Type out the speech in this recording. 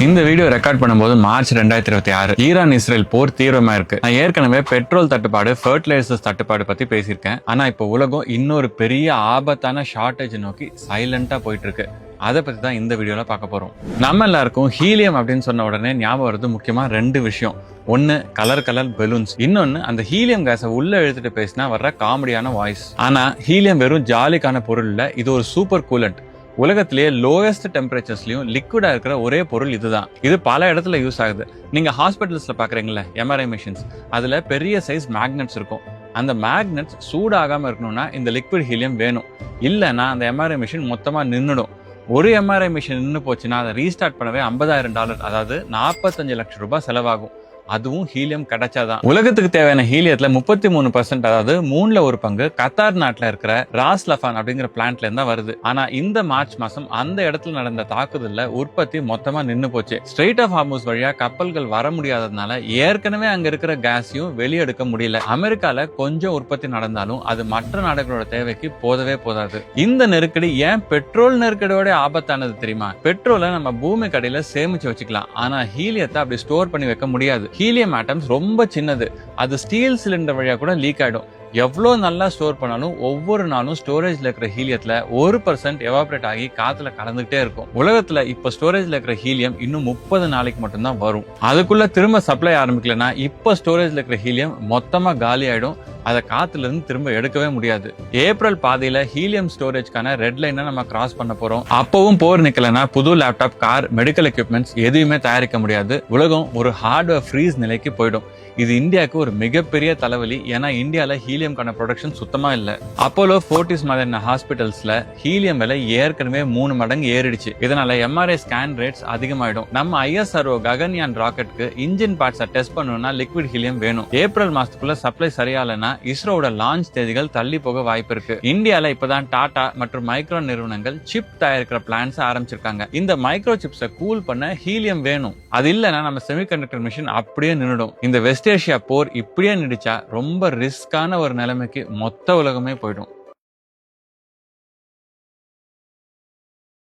இந்த video record பண்ணும்போது March 2026 Iran Israel போர் தீவிரமா இருக்கு. நான் ஏற்கனவே பெட்ரோல் தட்டுப்பாடு, ஃபர்டிலைசர்ஸ் தட்டுப்பாடு பத்தி பேசியிருக்கேன். ஆனா இப்போ உலகம் இன்னொரு பெரிய ஆபத்தான ஷார்டேஜ் நோக்கி சைலண்டா போயிட்டு இருக்கு. அதை பத்தி தான் இந்த வீடியோல பார்க்க போறோம். நம்ம எல்லாருக்கும் ஹீலியம் அப்படின்னு சொன்ன உடனே ஞாபகம் வருது முக்கியமா ரெண்டு விஷயம். ஒன்னு கலர் பெலூன்ஸ், இன்னொன்னு அந்த ஹீலியம் கேஸை உள்ள இழுத்துட்டு பேசினா வர்ற காமெடியான வாய்ஸ். ஆனா ஹீலியம் வெறும் ஜாலிக்கான பொருள் இல்ல, இது ஒரு சூப்பர் கூலண்ட். உலகத்திலேயே லோயஸ்ட் டெம்பரேச்சர்ஸ்லயும் லிக்விடா இருக்கிற ஒரே பொருள் இதுதான். இது பல இடத்துல யூஸ் ஆகுது. நீங்க ஹாஸ்பிட்டல்ஸ்ல பாக்குறீங்களா எம்ஆர்ஐ மிஷின்ஸ், அதுல பெரிய சைஸ் மேக்னெட்ஸ் இருக்கும். அந்த மேக்னெட்ஸ் சூடாகாம இருக்கணும்னா இந்த லிக்விட் ஹீலியம் வேணும். இல்லைன்னா அந்த எம்ஆர்ஐ மிஷின் மொத்தமா நின்னுடும். ஒரு எம்ஆர்ஐ மிஷின் நின்று போச்சுன்னா அதை ரீஸ்டார்ட் பண்ணவே $50,000, அதாவது 45 லட்சம் ரூபாய் செலவாகும். அதுவும் ஹீலியம் கிடைச்சாதான். உலகத்துக்கு தேவையான ஹீலியத்துல 33%, அதாவது 1/3 கத்தார் நாட்டுல இருக்கிற ராஸ் லஃபான் அப்படிங்கிற பிளான்ட்ல இருந்தா வருது. ஆனா இந்த மார்ச் மாசம் அந்த இடத்துல நடந்த தாக்குதல்ல உற்பத்தி மொத்தமா நின்னு போச்சு. ஸ்ட்ரெயிட் ஆஃப் ஹார்முஸ் வழியா கப்பல்கள் வர முடியாததுனால ஏற்கனவே அங்க இருக்கிற கேஸையும் வெளியெடுக்க முடியல. அமெரிக்கால கொஞ்சம் உற்பத்தி நடந்தாலும் அது மற்ற நாடுகளோட தேவைக்கு போதவே போதாது. இந்த நெருக்கடி ஏன் பெட்ரோல் நெருக்கடியோட ஆபத்தானது தெரியுமா? பெட்ரோலை நம்ம பூமி கடையில சேமிச்சு வச்சுக்கலாம், ஆனா ஹீலியத்தை அப்படி ஸ்டோர் பண்ணி வைக்க முடியாது. ஹீலியம் ஆட்டம்ஸ் ரொம்ப சின்னது, அது ஸ்டீல் சிலிண்டர் வழியா கூட லீக் ஆயிடும். எவ்வளவு நல்லா ஸ்டோர் பண்ணாலும் ஒவ்வொரு நாளும் ஸ்டோரேஜ்ல இருக்கிற ஹீலியத்துல 1% எவாபரேட் ஆகி காத்துல கலந்துகிட்டே இருக்கும். உலகத்துல இப்ப ஸ்டோரேஜ்ல இருக்கிற ஹீலியம் இன்னும் 30 நாளைக்கு மட்டும்தான் வரும். அதுக்குள்ள திரும்ப சப்ளை ஆரம்பிக்கலன்னா இப்ப ஸ்டோரேஜ்ல இருக்கிற ஹீலியம் மொத்தமா காலி ஆயிடும். அதை காத்துல இருந்து திரும்ப எடுக்கவே முடியாது. ஏப்ரல் பாதியில ஹீலியம் ஸ்டோரேஜ்க்கான ரெட் லைனை நம்ம கிராஸ் பண்ண போறோம். அப்பவும் போர் நிக்கலன்னா புது லேப்டாப், கார், மெடிக்கல் எக்யூப்மெண்ட்ஸ் எதுவுமே தயாரிக்க முடியாது. உலகம் ஒரு ஹார்ட்வேர் ஃப்ரீஸ் நிலைக்கு போயிடும். இது இந்தியாவுக்கு ஒரு மிகப்பெரிய தலைவலி. ஏன்னா இந்தியால ஹீலியம்கான ப்ரொடக்ஷன் சுத்தமா இல்ல. அப்போலோ, ஃபோர்டிஸ் மாதிரியான ஹாஸ்பிட்டல்ஸ்ல ஹீலியம் விலை ஏற்கனவே 3 மடங்கு ஏறிடுச்சு. இதனால எம்ஆர்ஐ ஸ்கேன் ரேட்ஸ் அதிகமாயிடும். நம்ம ISRO ககன்யான் ராக்கெட்டுக்கு இன்ஜின் பார்ட்ஸை டெஸ்ட் பண்ணணும்னா லிக்விட் ஹீலியம் வேணும். ஏப்ரல் மாசத்துக்குள்ள சப்ளை சரியாலனா இஸ்ரோவோட லான்ச் தேதிகள் தள்ளி போக வாய்ப்பு இருக்கு. இந்தியால இப்பதான் டாடா மற்றும் மைக்ரோன் நிறுவனங்கள் சிப் தயாரிக்கிற பிளான்ஸ் ஆரம்பிச்சிருக்காங்க. இந்த மைக்ரோ சிப்ஸை கூல் பண்ண ஹீலியம் வேணும். அது இல்லைன்னா நம்ம செமிகண்டக்டர் மிஷின் அப்படியே நின்னுடும். இந்த வெஸ்ட் ஏஷியா போர் இப்படியே நீடிச்சா ரொம்ப ரிஸ்கான ஒரு நிலைமைக்கு மொத்த உலகமே போயிடும்.